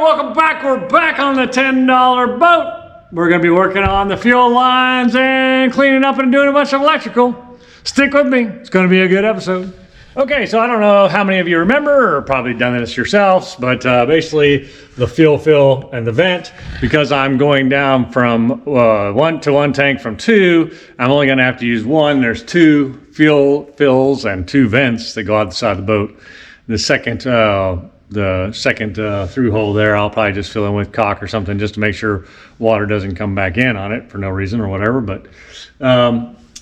welcome back. We're back on the $10 boat. We're going to be working on the fuel lines and cleaning up and doing a bunch of electrical. Stick with me. It's going to be a good episode. Okay, so I don't know how many of you remember or probably done this yourselves, but basically the fuel fill and the vent, because I'm going down from one tank from two, I'm only going to have to use one. There's two fuel fills and two vents that go out the side of the boat. The second through hole there, I'll probably just fill in with caulk or something just to make sure water doesn't come back in on it for no reason or whatever. But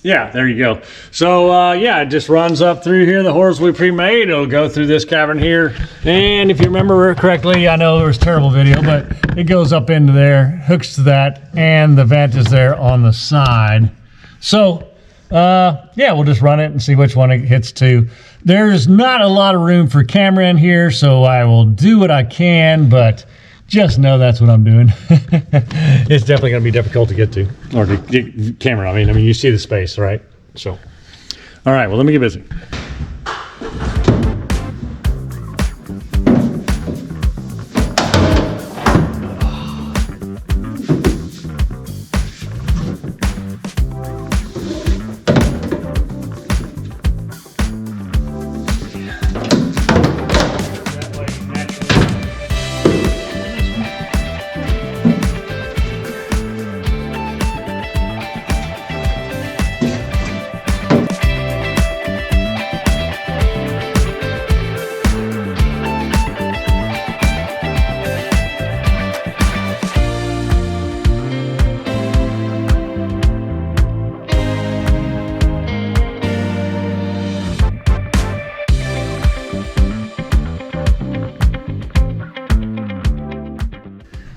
yeah, there you go. So yeah, it just runs up through here, the holes we pre-made. It'll go through this cavern here. And if you remember correctly, I know there was a terrible video, but it goes up into there, hooks to that, and the vent is there on the side. So yeah, we'll just run it and see which one it hits to. There's not a lot of room for camera in here, so I will do what I can, but just know that's what I'm doing. It's definitely going to be difficult to get to, or to get camera. I mean, you see the space, right? So, all right, well, let me get busy.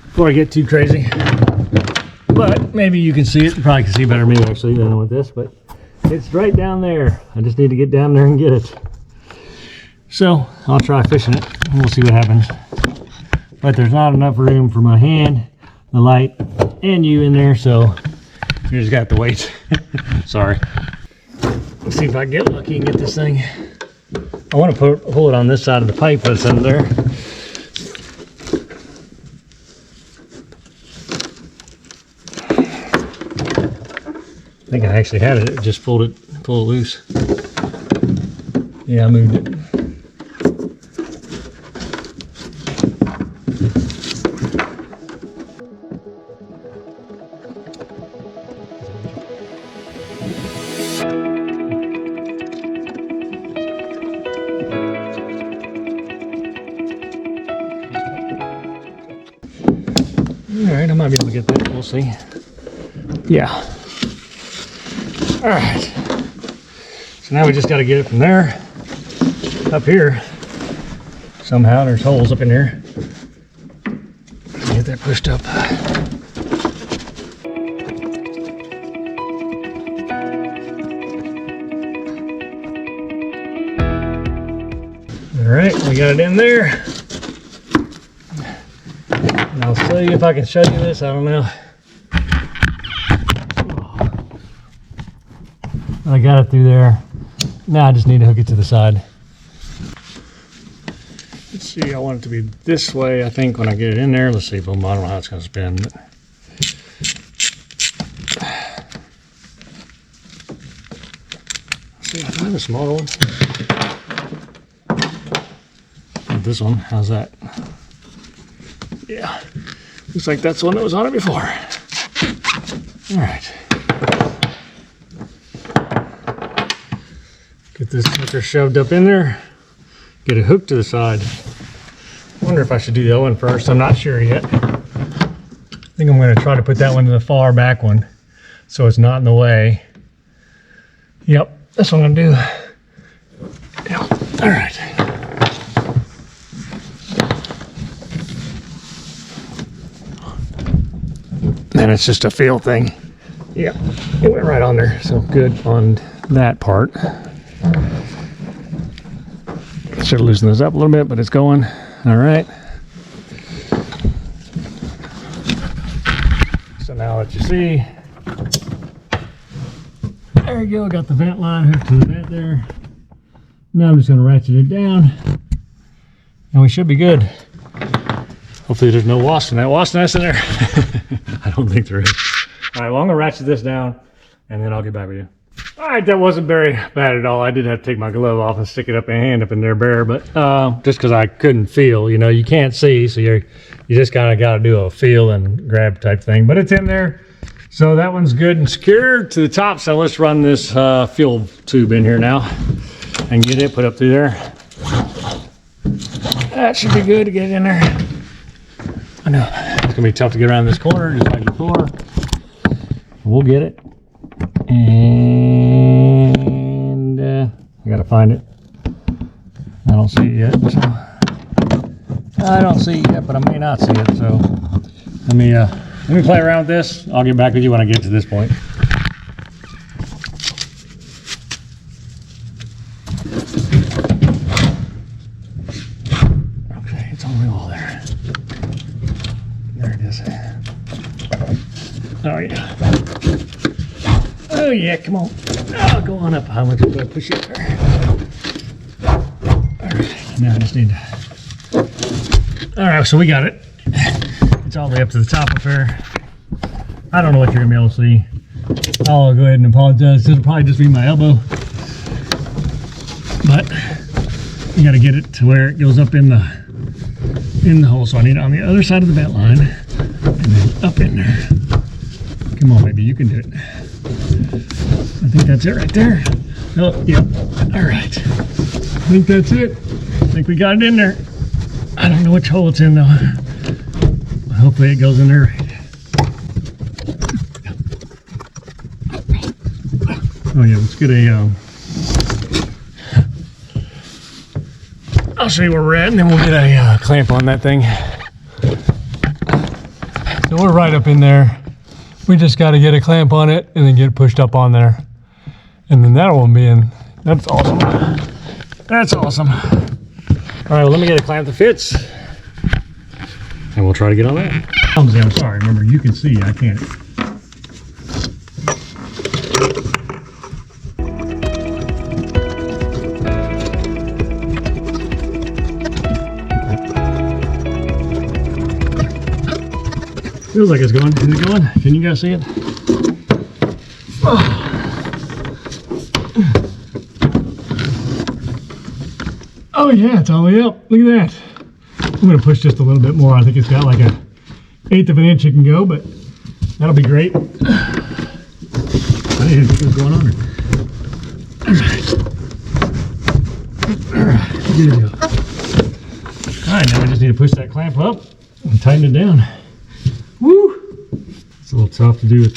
Before I get too crazy, but maybe you can see it. You probably can see better me actually than with this, but it's right down there. I just need to get down there and get it. So I'll try fishing it and we'll see what happens. But there's not enough room for my hand, the light, and you in there, so you just got to wait. Sorry. Let's see if I get lucky and get this thing. I want to pull it on this side of the pipe that's under there. I think I actually had it. It just pulled it loose. Yeah, I moved it. All right, I might be able to get that. We'll see. Yeah. All right, so now we just got to get it from there up here. Somehow there's holes up in here. Get that pushed up. All right, we got it in there. And I'll see if I can show you this. I don't know. I got it through there. Now I just need to hook it to the side. Let's see, I want it to be this way, I think, when I get it in there. Let's see, boom, I don't know how it's going to spin. But let's see, I have a smaller one. This one, how's that? Yeah, looks like that's the one that was on it before. All right. Get this sucker shoved up in there, get it hooked to the side. I wonder if I should do the other one first. I'm not sure yet. I think I'm going to try to put that one to the far back one so it's not in the way. Yep, that's what I'm going to do. Yeah. All right. Then it's just a feel thing. Yeah, it went right on there, so good on that part. Should have loosened this up a little bit, but it's going. All right. So now what you see, there you go. Got the vent line hooked to the vent there. Now I'm just going to ratchet it down, and we should be good. Hopefully there's no wasp nest in there. I don't think there is. All right, well, I'm gonna ratchet this down and then I'll get back with you. All right, that wasn't very bad at all. I did have to take my glove off and stick it up my hand up in there bare, but just because I couldn't feel, you know, you can't see, so you just kind of got to do a feel and grab type thing. But it's in there, so that one's good and secure to the top. So let's run this fuel tube in here now and get it put up through there. That should be good to get in there. I know it's gonna be tough to get around this corner, just like before. We'll get it. And I gotta find it. I don't see it yet. So I don't see it yet, but I may not see it. So let me play around with this. I'll get back with you when I get to this point. Okay, it's on the wall there. There it is. Oh yeah. Oh yeah, come on. Oh, go on up. How much do I push it there? Alright, now I just need to... Alright, so we got it. It's all the way up to the top of there. I don't know what you're going to be able to see. I'll go ahead and apologize. It'll probably just be my elbow. But you got to get it to where it goes up in the hole. So I need it on the other side of the vent line. And then up in there. Come on, baby, you can do it. I think that's it right there. Oh, yep. All right. I think that's it. I think we got it in there. I don't know which hole it's in though. Hopefully it goes in there right. Oh yeah, let's get a, I'll show you where we're at and then we'll get a clamp on that thing. So we're right up in there. We just got to get a clamp on it and then get it pushed up on there. And then that won't be in. That's awesome. That's awesome. All right, well, let me get a clamp that fits. And we'll try to get on that. I'm sorry, remember, you can see, I can't. Feels like it's going. Is it going? Can you guys see it? Oh. Oh yeah, it's all the way up. Look at that. I'm going to push just a little bit more. I think it's got like a 1/8 of an inch it can go, but that'll be great. I didn't even think it was going on. All right, good to go. All right, now I just need to push that clamp up and tighten it down. Woo! It's a little tough to do with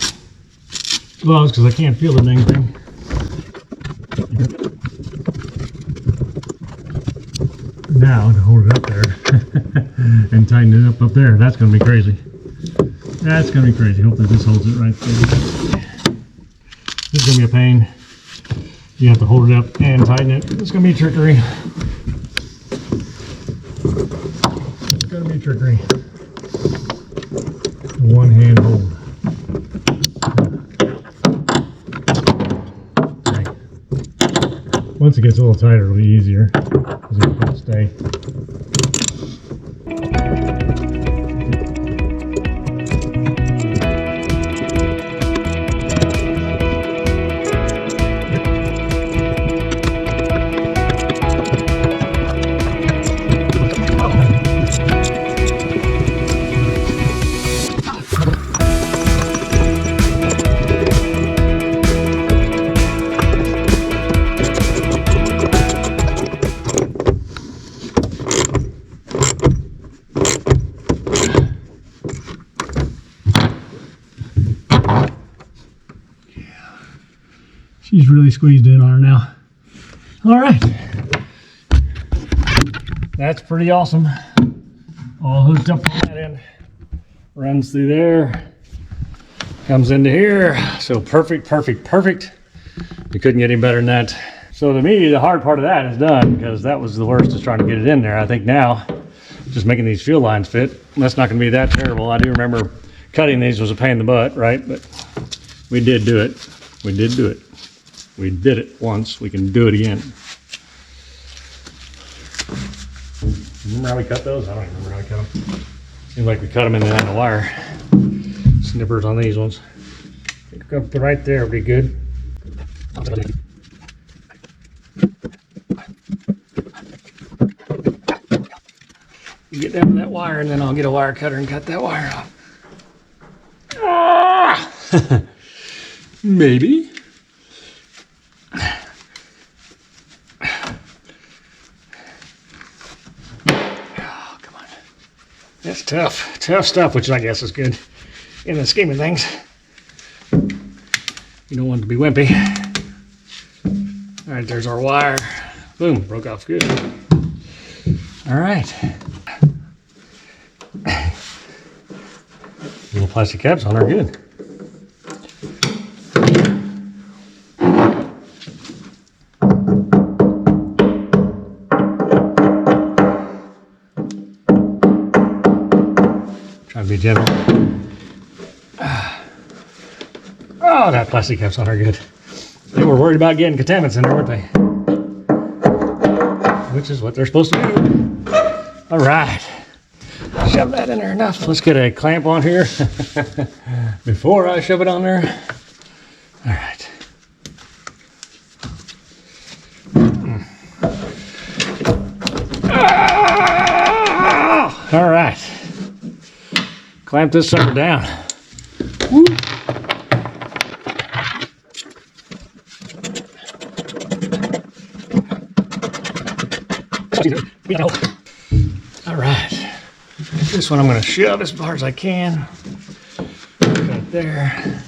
gloves because I can't feel the dang thing. Now to hold it up there and tighten it up there, that's going to be crazy. That's going to be crazy. Hopefully this holds it right there. This is going to be a pain. You have to hold it up and tighten it. It's going to be trickery. It's going to be trickery. One hand hold. Okay. Once it gets a little tighter, it'll be easier because it'll stay. She's really squeezed in on her now. All right. That's pretty awesome. All hooked up on that end. Runs through there. Comes into here. So perfect, perfect, perfect. You couldn't get any better than that. So to me, the hard part of that is done because that was the worst, is trying to get it in there. I think now, just making these fuel lines fit, that's not going to be that terrible. I do remember cutting these was a pain in the butt, right? But we did do it. We did do it. We did it once. We can do it again. Remember how we cut those? I don't even remember how we cut them. Seems like we cut them in the end of the wire. Snippers on these ones. Up right there would be good. Get down to that wire and then I'll get a wire cutter and cut that wire off. Ah! Maybe. Oh, come on. That's tough. Tough stuff, which I guess is good in the scheme of things. You don't want it to be wimpy. All right, there's our wire. Boom, broke off good. All right. Little plastic caps on are good. Trying to be gentle. Oh, that plastic caps on are good. They were worried about getting contaminants in there, weren't they? Which is what they're supposed to do. All right. Shove that in there enough. Let's get a clamp on here before I shove it on there. All right. All right. Clamp this sucker down. Woo. All right. This one I'm going to shove as far as I can. Right there.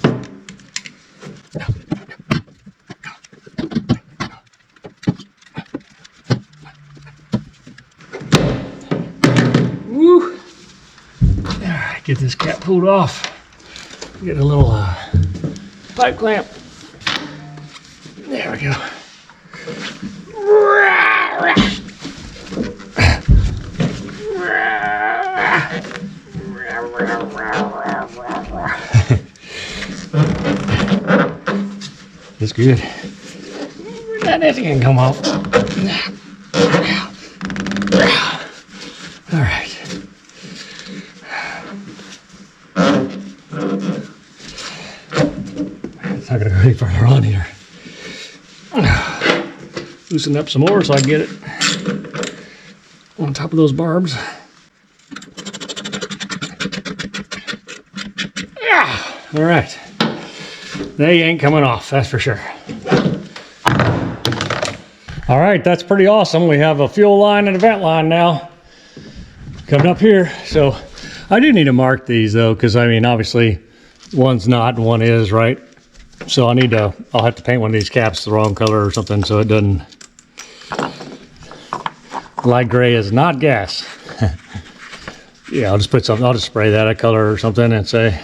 Woo! All right, get this cap pulled off. Get a little pipe clamp. There we go. It's good. That can come off. All right. It's not going to go any further on here. Loosen up some more so I can get it on top of those barbs. Yeah. All right. They ain't coming off, that's for sure. All right, that's pretty awesome. We have a fuel line and a vent line now coming up here. So I do need to mark these though, because I mean, obviously one's not and one is, right? So I'll have to paint one of these caps the wrong color or something so it doesn't. Light gray is not gas. Yeah, I'll just spray that a color or something and say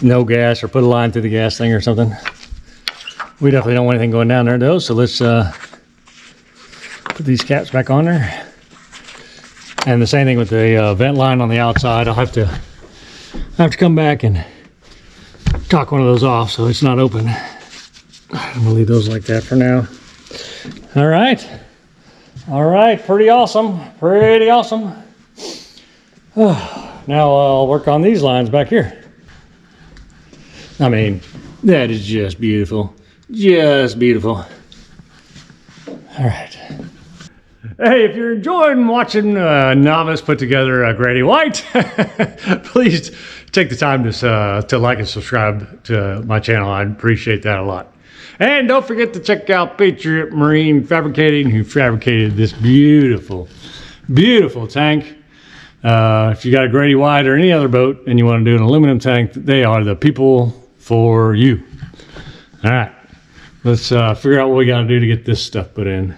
no gas, or put a line through the gas thing or something. We definitely don't want anything going down there though, so let's put these caps back on there. And the same thing with the vent line on the outside. I'll have to come back and knock one of those off so it's not open. I'm gonna leave those like that for now. All right, pretty awesome. Now I'll work on these lines back here. I mean, that is just beautiful. Just beautiful. All right. Hey, if you're enjoying watching novice put together a Grady White, please take the time to like and subscribe to my channel. I'd appreciate that a lot. And don't forget to check out Patriot Marine Fabricating, who fabricated this beautiful, beautiful tank. If you got a Grady White or any other boat and you want to do an aluminum tank, they are the people for you. All right, let's figure out what we got to do to get this stuff put in.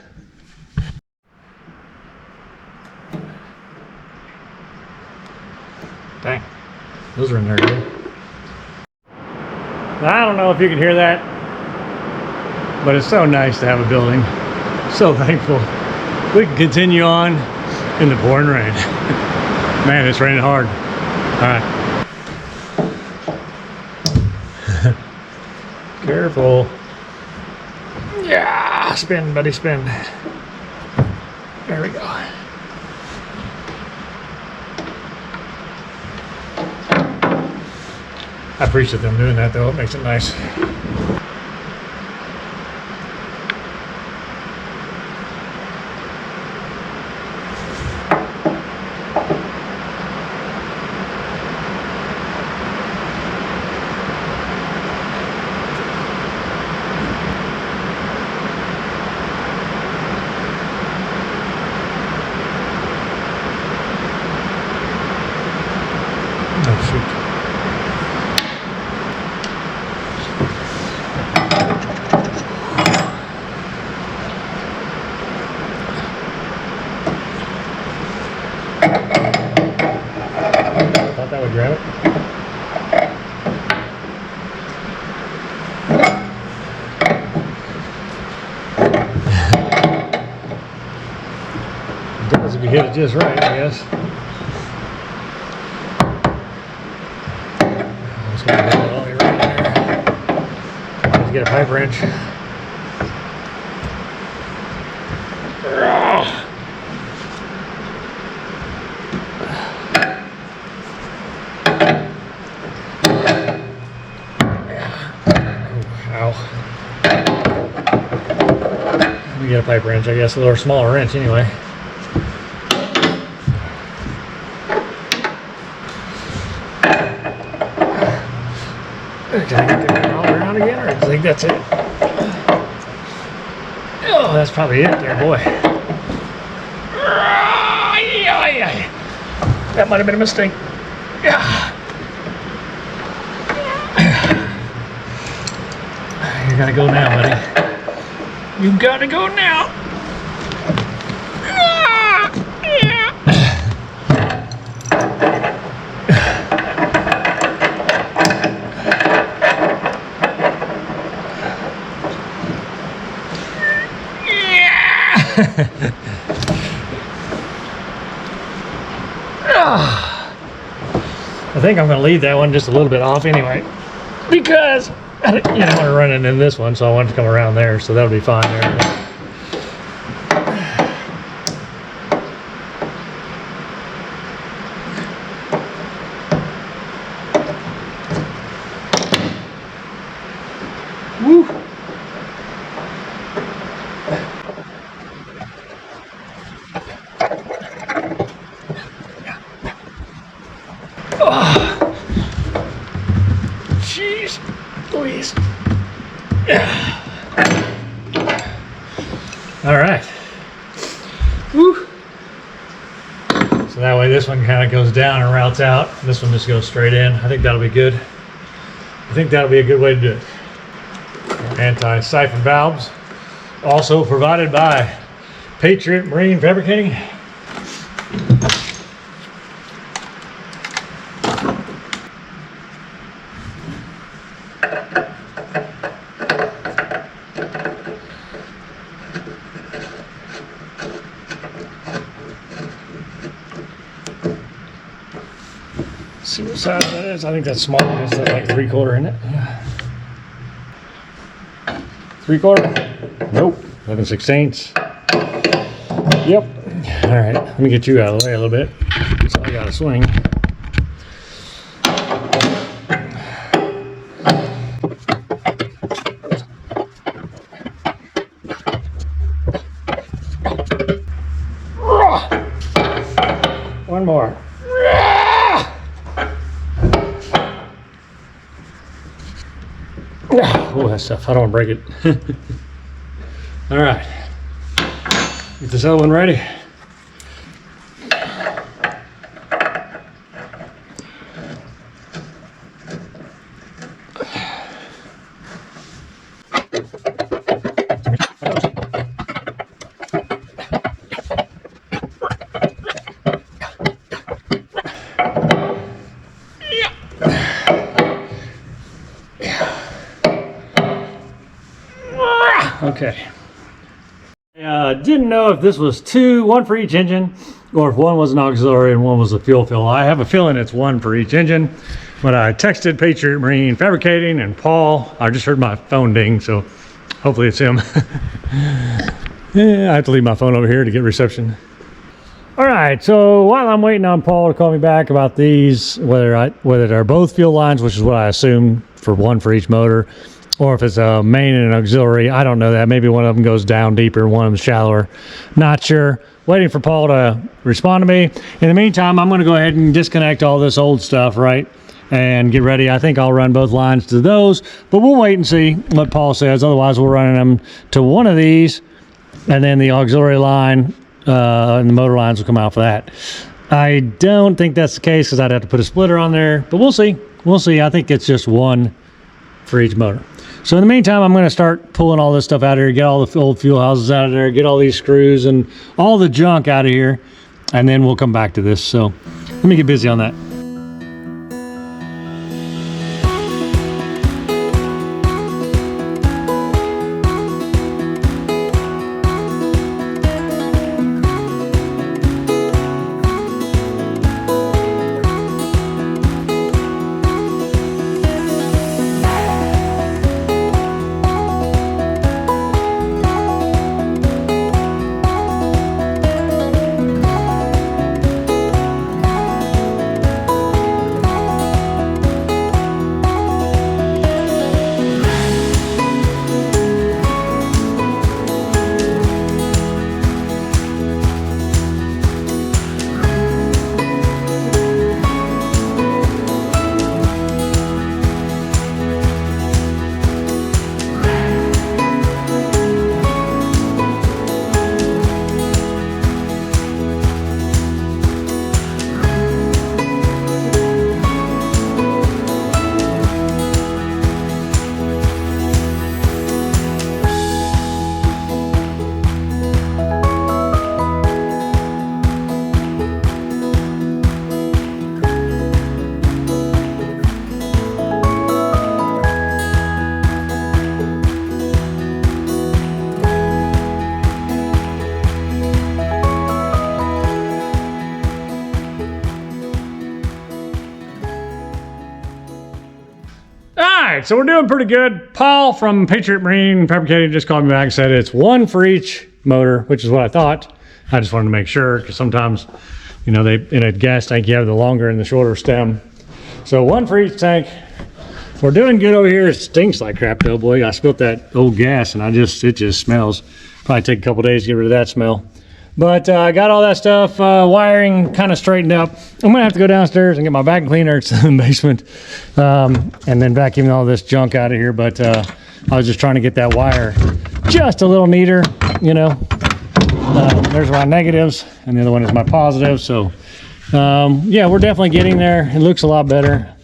Dang, those are in there good. I don't know if you can hear that, but it's so nice to have a building. So thankful. We can continue on in the pouring rain. Man, it's raining hard. All right. Careful. Yeah, spin, buddy, spin. There we go. I appreciate them doing that though, it makes it nice. Oh shoot. Thought that would grab it. It does if you hit it just right, I guess. Just gonna get it all the way right there. Let's get a pipe wrench. Let me get a pipe wrench, I guess, a little smaller wrench anyway. Can I get that all around again, or do you think that's it? Oh, that's probably it there, boy. That might have been a mistake. You gotta go now, buddy. You gotta go now. I think I'm going to leave that one just a little bit off anyway, because I didn't want to run it in this one, so I wanted to come around there, so that'll be fine there. Woo! Jeez Louise. All right. Woo. So that way this one kind of goes down and routes out. This one just goes straight in. I think that'll be good. I think that'll be a good way to do it. Anti-siphon valves, also provided by Patriot Marine Fabricating. See what size that is. I think that's small. It's like 3/4 in it. Yeah. 3/4? Nope. 11/16. Yep. All right. Let me get you out of the way a little bit. So I got to swing. One more. Oh, that stuff. I don't want to break it. All right. Get this other one ready. Okay. Didn't know if this was one for each engine, or if one was an auxiliary and one was a fuel fill. I have a feeling it's one for each engine, but I texted Patriot Marine Fabricating and Paul. I just heard my phone ding, so hopefully it's him. Yeah, I have to leave my phone over here to get reception. All right, so while I'm waiting on Paul to call me back about these, whether they're both fuel lines, which is what I assume for one for each motor, or if it's a main and an auxiliary, I don't know that. Maybe one of them goes down deeper, one of them shallower. Not sure. Waiting for Paul to respond to me. In the meantime, I'm going to go ahead and disconnect all this old stuff, right? And get ready. I think I'll run both lines to those, but we'll wait and see what Paul says. Otherwise, we're running them to one of these, and then the auxiliary line and the motor lines will come out for that. I don't think that's the case because I'd have to put a splitter on there, but we'll see. We'll see. I think it's just one for each motor. So in the meantime, I'm going to start pulling all this stuff out of here, get all the old fuel houses out of there, get all these screws and all the junk out of here, and then we'll come back to this. So let me get busy on that. So we're doing pretty good. Paul from Patriot Marine Fabricating just called me back and said it's one for each motor, which is what I thought. I just wanted to make sure because sometimes, you know, in a gas tank you have the longer and the shorter stem. So one for each tank. We're doing good over here. It stinks like crap though, boy. I spilled that old gas and it just smells. Probably take a couple days to get rid of that smell. But I got all that stuff, wiring kind of straightened up. I'm gonna have to go downstairs and get my vacuum cleaner. It's in the basement, and then vacuum all this junk out of here. But I was just trying to get that wire just a little neater, you know. There's my negatives, and the other one is my positive. So yeah, we're definitely getting there. It looks a lot better.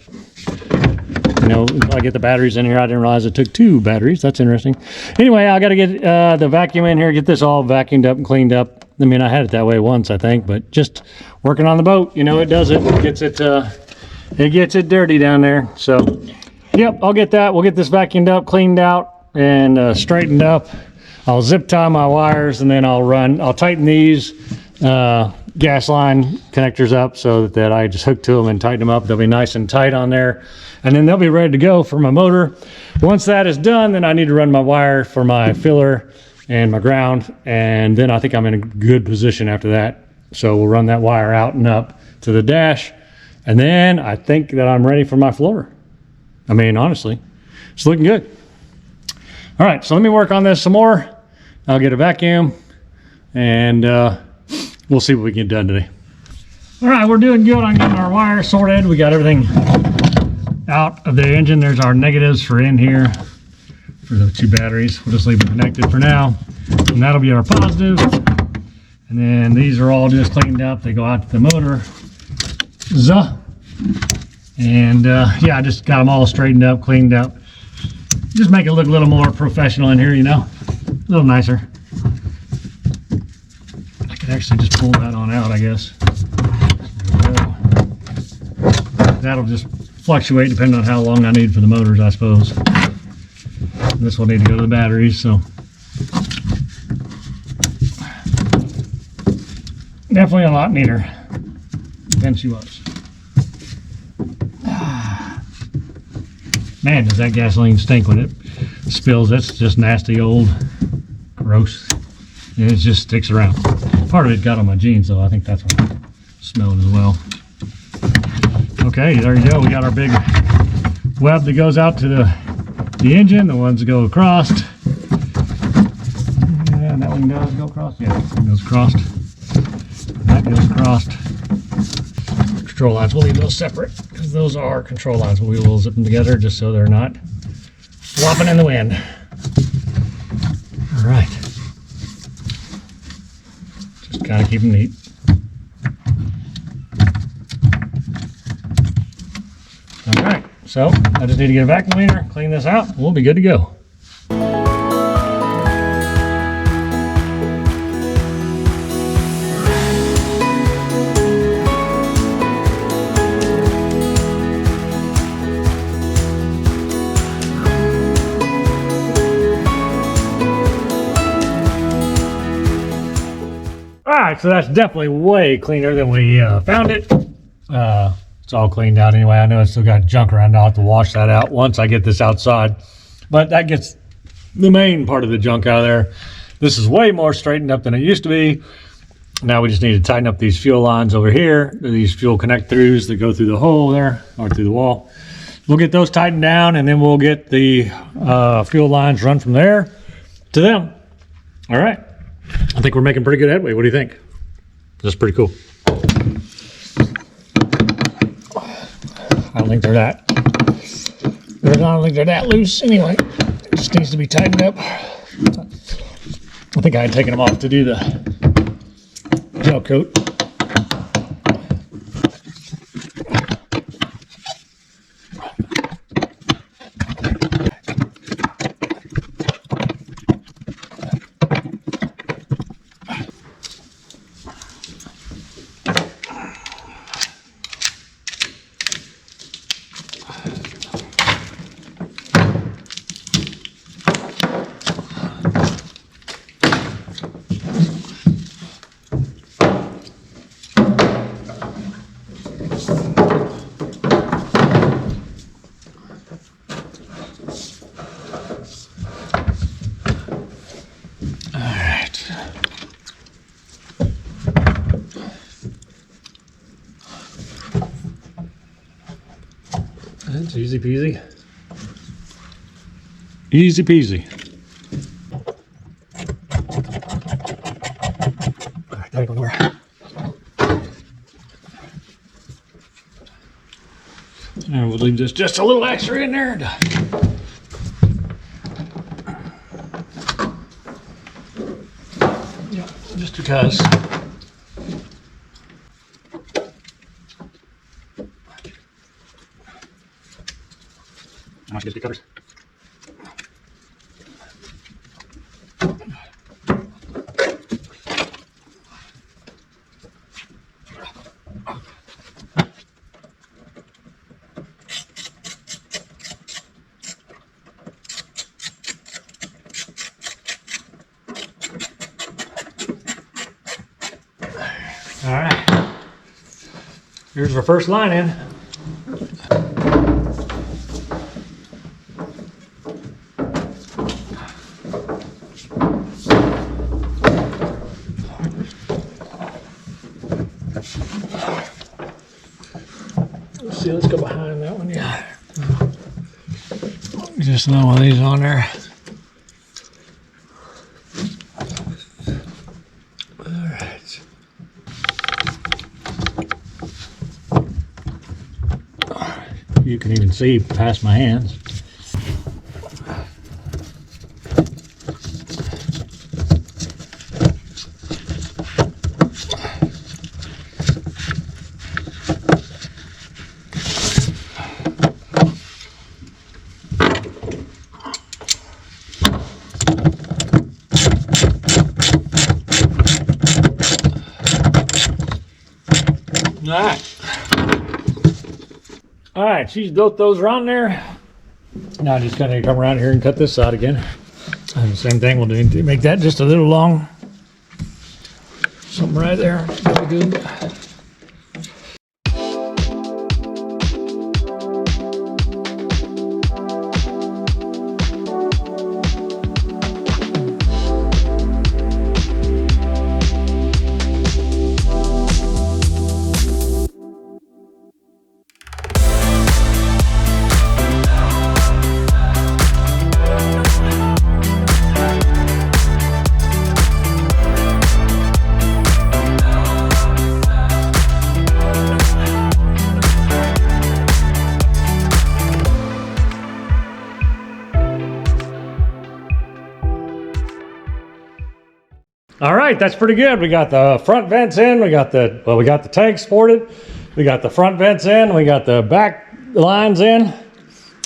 You know, I get the batteries in here. I didn't realize it took 2 batteries. That's interesting. Anyway, I got to get the vacuum in here, get this all vacuumed up and cleaned up. I mean, I had it that way once, I think, but just working on the boat, you know, it does it. It gets it dirty down there. So, yep, I'll get that. We'll get this vacuumed up, cleaned out, and straightened up. I'll zip tie my wires, and then I'll tighten these gas line connectors up so that I just hook to them and tighten them up. They'll be nice and tight on there, and then they'll be ready to go for my motor. Once that is done, then I need to run my wire for my filler and my ground, and then I think I'm in a good position after that. So we'll run that wire out and up to the dash, and then I think that I'm ready for my floor. I mean, honestly, it's looking good. All right, so let me work on this some more. I'll get a vacuum, and we'll see what we can get done today. All right, we're doing good on getting our wire sorted. We got everything out of the engine. There's our negatives for in here for the 2 batteries. We'll just leave them connected for now, and that'll be our positive. And then these are all just cleaned up. They go out to the motor. And yeah, I just got them all straightened up, cleaned up. Just make it look a little more professional in here, you know, a little nicer. I could actually just pull that on out, I guess. That'll just fluctuate depending on how long I need for the motors, I suppose. This will need to go to the batteries, so definitely a lot neater than she was. Man, does that gasoline stink when it spills. That's just nasty old gross, and it just sticks around. Part of it got on my jeans, so I think that's what I smelled as well. Okay, there you go. We got our big web that goes out to the engine, the ones that go across. And that one does go across. Yeah, that goes across. That goes across. Control lines, we'll leave those separate because those are control lines. We will zip them together just so they're not flopping in the wind. All right. Just kind of keep them neat. All right, so I just need to get a vacuum cleaner, clean this out, and we'll be good to go. Alright, so that's definitely way cleaner than we found it. It's all cleaned out anyway. I know it's still got junk around. I'll have to wash that out once I get this outside. But that gets the main part of the junk out of there. This is way more straightened up than it used to be. Now we just need to tighten up these fuel lines over here. These fuel connect-throughs that go through the hole there, or through the wall. We'll get those tightened down, and then we'll get the fuel lines run from there to them. All right. I think we're making pretty good headway. What do you think? That's pretty cool. I don't think they're that. I don't think they're that loose anyway. It just needs to be tightened up. I think I had taken them off to do the gel coat. It's easy peasy. Easy peasy. All right, there you go. And we'll leave this just a little extra in there. Yeah, just because. How much gets covers? All right. Here's our first line in. Let's see, let's go behind that one. Yeah. Just throw one of these on there. All right. You can even see past my hands. All right, she's built those around there. Now I just gotta come around here and cut this side again. And the same thing, we'll do to make that just a little long. Something right there. Very good. All right, that's pretty good. We got the front vents in. We got the tank sported. We got the front vents in. We got the back lines in.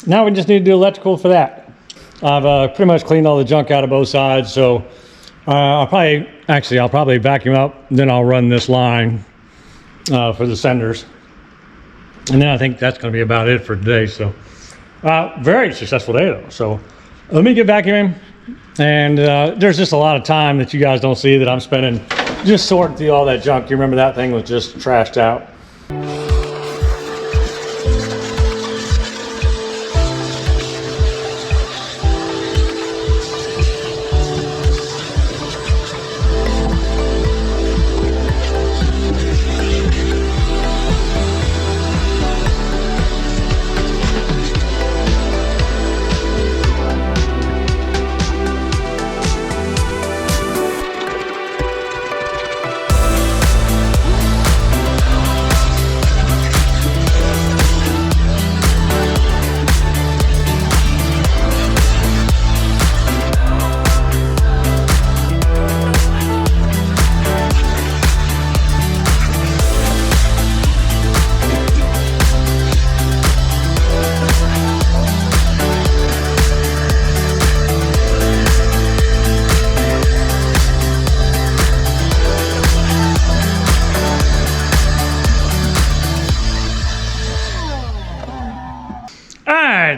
Now we just need to do electrical for that. I've pretty much cleaned all the junk out of both sides. So I'll probably vacuum up. Then I'll run this line for the senders. And then I think that's going to be about it for today. So very successful day though. So let me get vacuuming. And there's just a lot of time that you guys don't see that I'm spending just sorting through all that junk. You remember that thing was just trashed out.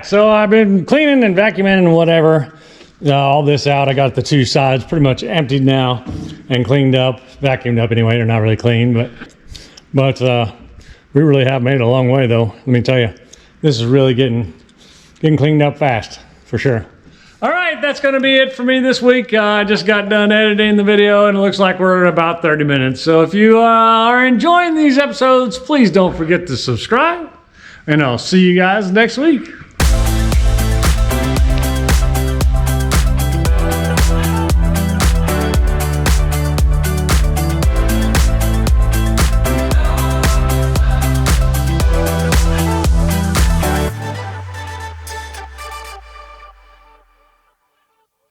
So I've been cleaning and vacuuming and whatever, all this out. I got the two sides pretty much emptied now and cleaned up, vacuumed up anyway. They're not really clean, but we really have made it a long way though. Let me tell you, this is really getting cleaned up fast for sure. All right, that's going to be it for me this week. I just got done editing the video and it looks like we're at about 30 minutes. So if you are enjoying these episodes, please don't forget to subscribe and I'll see you guys next week.